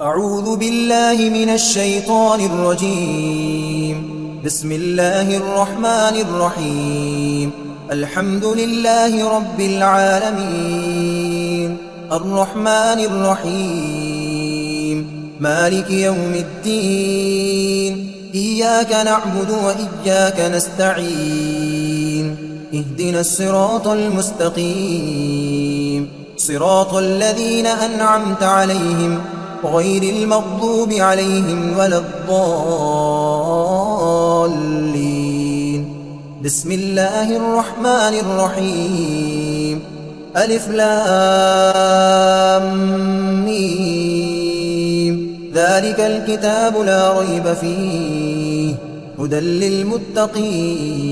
أعوذ بالله من الشيطان الرجيم. بسم الله الرحمن الرحيم. الحمد لله رب العالمين، الرحمن الرحيم، مالك يوم الدين. إياك نعبد وإياك نستعين. اهدنا الصراط المستقيم، صراط الذين أنعمت عليهم غير المغضوب عليهم ولا الضالين. بسم الله الرحمن الرحيم. ألف لام ميم. ذلك الكتاب لا ريب فيه هدى للمتقين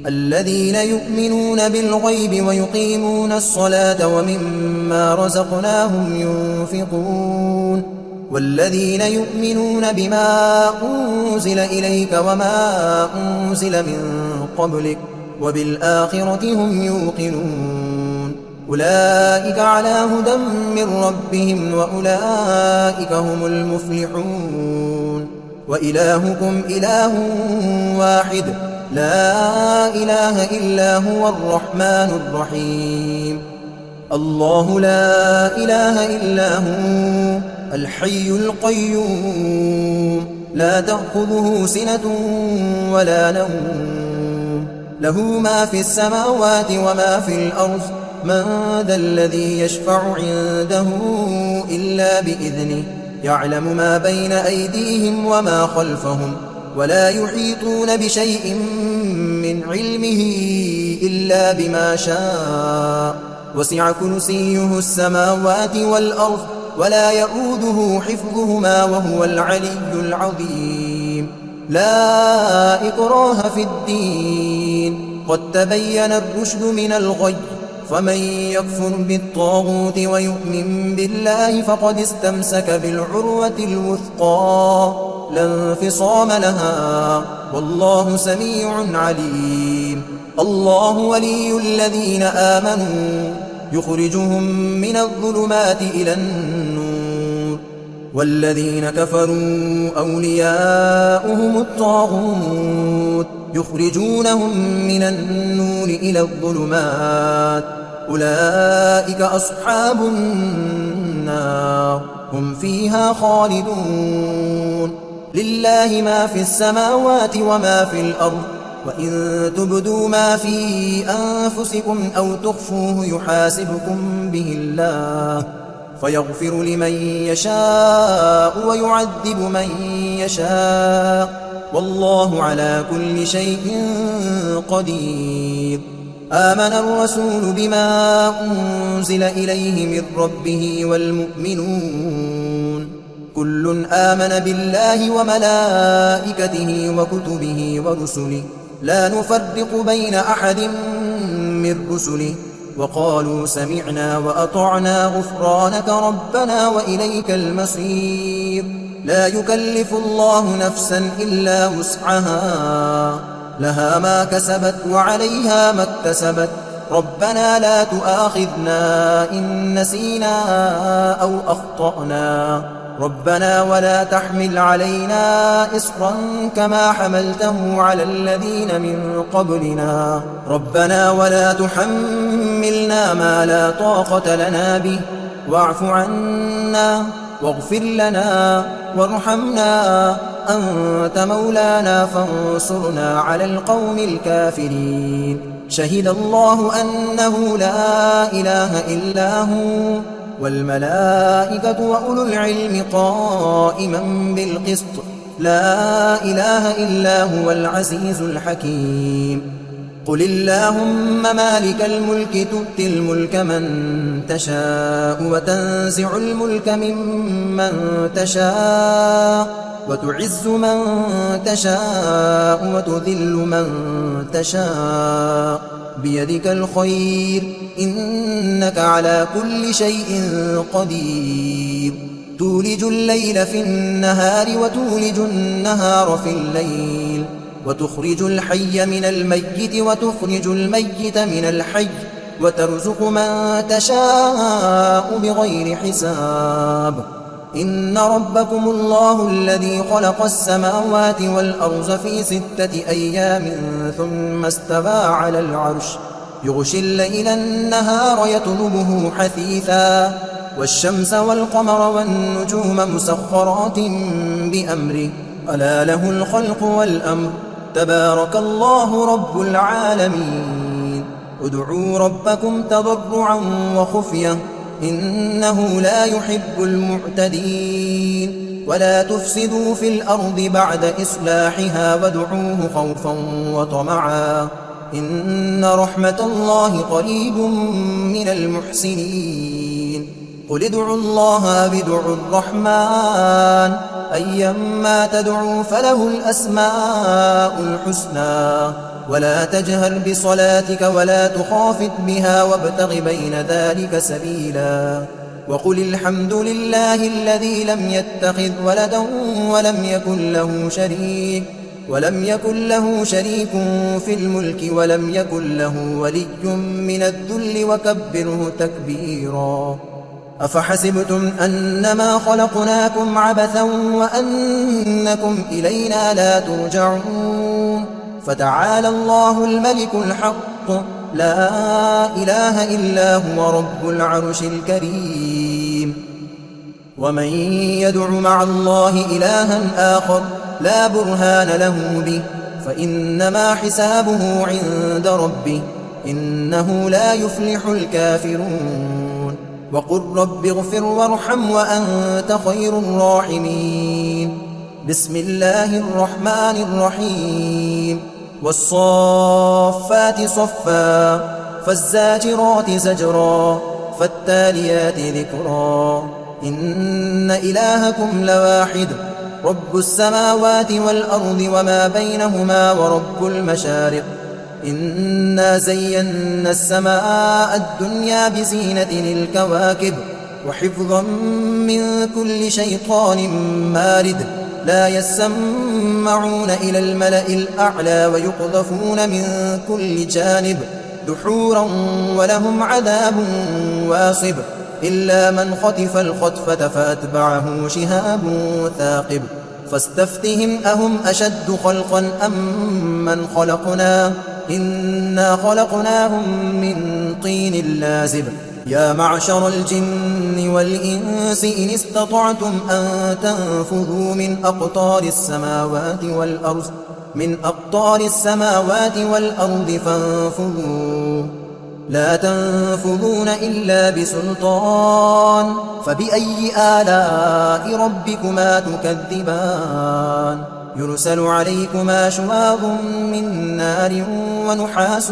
الذين يؤمنون بالغيب ويقيمون الصلاة ومما رزقناهم ينفقون والذين يؤمنون بما أنزل إليك وما أنزل من قبلك وبالآخرة هم يوقنون أولئك على هدى من ربهم وأولئك هم المفلحون. وإلهكم إله واحد لا إله إلا هو الرحمن الرحيم. الله لا إله إلا هو الحي القيوم لا تأخذه سنة ولا نوم له ما في السماوات وما في الأرض. من ذا الذي يشفع عنده إلا بإذنه يعلم ما بين أيديهم وما خلفهم ولا يحيطون بشيء من علمه إلا بما شاء. وسع كرسيه السماوات والأرض ولا يؤوده حفظهما وهو العلي العظيم. لا إكراه في الدين قد تبين الرشد من الغي. فمن يكفر بالطاغوت ويؤمن بالله فقد استمسك بالعروة الوثقى لا انفصام لها والله سميع عليم. الله ولي الذين آمنوا يخرجهم من الظلمات إلى النور والذين كفروا أولياؤهم الطاغوت يخرجونهم من النور إلى الظلمات. أولئك أصحاب النار هم فيها خالدون. لله ما في السماوات وما في الأرض وإن تبدوا ما في أنفسكم أو تخفوه يحاسبكم به الله فيغفر لمن يشاء ويعذب من يشاء والله على كل شيء قدير. آمن الرسول بما أنزل إليه من ربه والمؤمنون كل آمن بالله وملائكته وكتبه ورسله لا نفرق بين أحد من رسله وقالوا سمعنا وأطعنا غفرانك ربنا وإليك المصير. لا يكلف الله نفسا إلا وسعها لها ما كسبت وعليها ما اكتسبت. ربنا لا تؤاخذنا إن نسينا أو أخطأنا ربنا ولا تحمل علينا إصرا كما حملته على الذين من قبلنا ربنا ولا تحملنا ما لا طاقة لنا به واعف عنا واغفر لنا وارحمنا أنت مولانا فانصرنا على القوم الكافرين. شهد الله أنه لا إله إلا هو والملائكة وأولو العلم قائما بالقسط لا إله إلا هو العزيز الحكيم. قل اللهم مالك الملك تؤتي الملك من تشاء وتنزع الملك ممن تشاء وتعز من تشاء وتذل من تشاء بيدك الخير إنك على كل شيء قدير. تولج الليل في النهار وتولج النهار في الليل وتخرج الحي من الميت وتخرج الميت من الحي وترزق من تشاء بغير حساب إن ربكم الله الذي خلق السماوات والأرض في 6 أيام ثم استوى على العرش يغشي الليل النهار يطلبه حثيثا والشمس والقمر والنجوم مسخرات بأمره ألا له الخلق والأمر تبارك الله رب العالمين ادعوا ربكم تضرعا وخفية إنه لا يحب المعتدين ولا تفسدوا في الأرض بعد إصلاحها وادعوه خوفا وطمعا إن رحمة الله قريب من المحسنين قل ادعوا الله بدعوا الرحمن أيما تدعوا فله الأسماء الحسنى ولا تجهر بصلاتك ولا تخافت بها وابتغ بين ذلك سبيلا وقل الحمد لله الذي لم يتخذ ولدا ولم يكن له شريك في الملك ولم يكن له ولي من الذل وكبره تكبيرا أفحسبتم أنما خلقناكم عبثا وأنكم إلينا لا ترجعون فتعالى الله الملك الحق لا إله إلا هو رب العرش الكريم ومن يدع مع الله إلها آخر لا برهان له به فإنما حسابه عند ربه إنه لا يفلح الكافرون وقل رب اغفر وارحم وأنت خير الراحمين بسم الله الرحمن الرحيم والصافات صفا فالزاجرات زجرا فالتاليات ذكرا إن إلهكم لواحد رب السماوات والأرض وما بينهما ورب المشارق إنا زينا السماء الدنيا بزينة الكواكب وحفظا من كل شيطان مارد لا يسمعون إلى الملأ الأعلى ويقذفون من كل جانب دحورا ولهم عذاب واصب إلا من خطف الخطفة فأتبعه شهاب ثاقب فاستفتهم أهم أشد خلقا أم من خلقنا إنا خلقناهم من طين لازب يا معشر الجن والإنس إن استطعتم أن تنفذوا من أقطار السماوات والأرض فانفذوا لا تنفذون إلا بسلطان فبأي آلاء ربكما تكذبان يرسل عليكما شواظ من نار ونحاس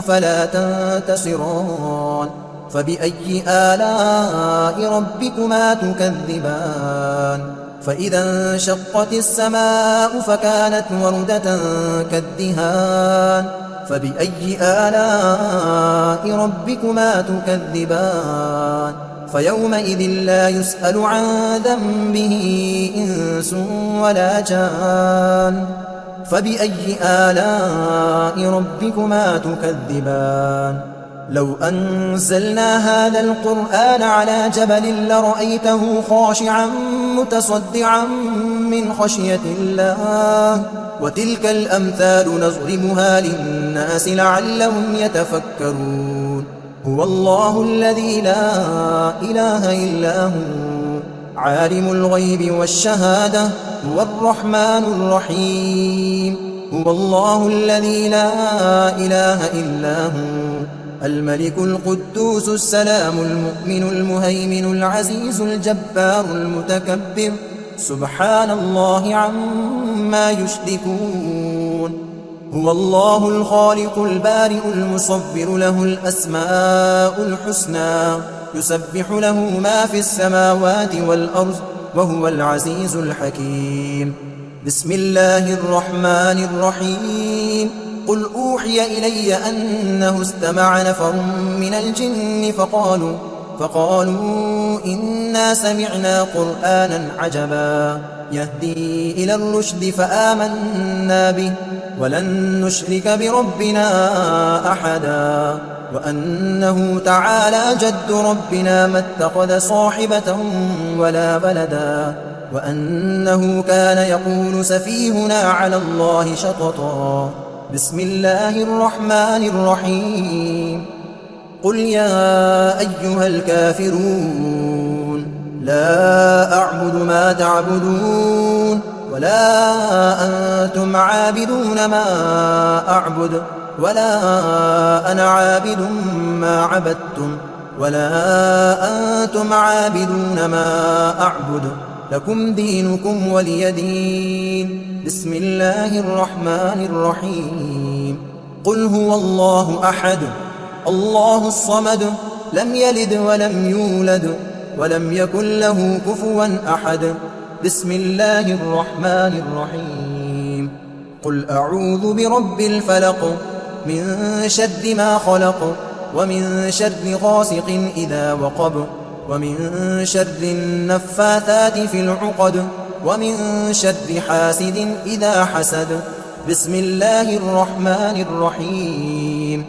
فلا تنتصران فبأي آلاء ربكما تكذبان فإذا انشقت السماء فكانت وردة كالدهان فبأي آلاء ربكما تكذبان فيومئذ لا يسأل عن ذنبه إنس ولا جان فبأي آلاء ربكما تكذبان لو أنزلنا هذا القرآن على جبل لرأيته خاشعا متصدعا من خشية الله وتلك الأمثال نضربها للناس لعلهم يتفكرون هو الله الذي لا إله إلا هو عالم الغيب والشهادة هو الرحمن الرحيم هو الله الذي لا إله إلا هو الملك القدوس السلام المؤمن المهيمن العزيز الجبار المتكبر سبحان الله عما يشركون هو الله الخالق البارئ المصور له الأسماء الحسنى يسبح له ما في السماوات والأرض وهو العزيز الحكيم بسم الله الرحمن الرحيم قل أوحي إلي أنه استمع نفر من الجن فقالوا إنا سمعنا قرآنا عجبا يهدي إلى الرشد فآمنا به ولن نشرك بربنا أحدا وأنه تعالى جد ربنا ما اتخذ صاحبة ولا ولدا وأنه كان يقول سفيهنا على الله شططا بسم الله الرحمن الرحيم قل يا أيها الكافرون لا أعبد ما تعبدون ولا أنتم عابدون ما أعبد ولا أنا عابد ما عبدتم ولا أنتم عابدون ما أعبد لكم دينكم ولي دين بسم الله الرحمن الرحيم قل هو الله أحد الله الصمد لم يلد ولم يولد ولم يكن له كفوا أحد بسم الله الرحمن الرحيم قل أعوذ برب الفلق من شر ما خلق ومن شر غاسق إذا وقب ومن شر النفاثات في العقد ومن شر حاسد إذا حسد بسم الله الرحمن الرحيم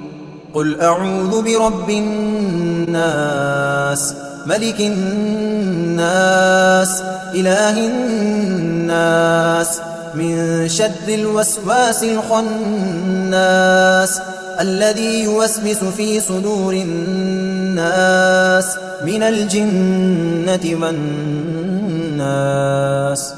قل أعوذ برب الناس ملك الناس إله الناس من شر الوسواس الخناس الذي يوسوس في صدور الناس من الجنة والناس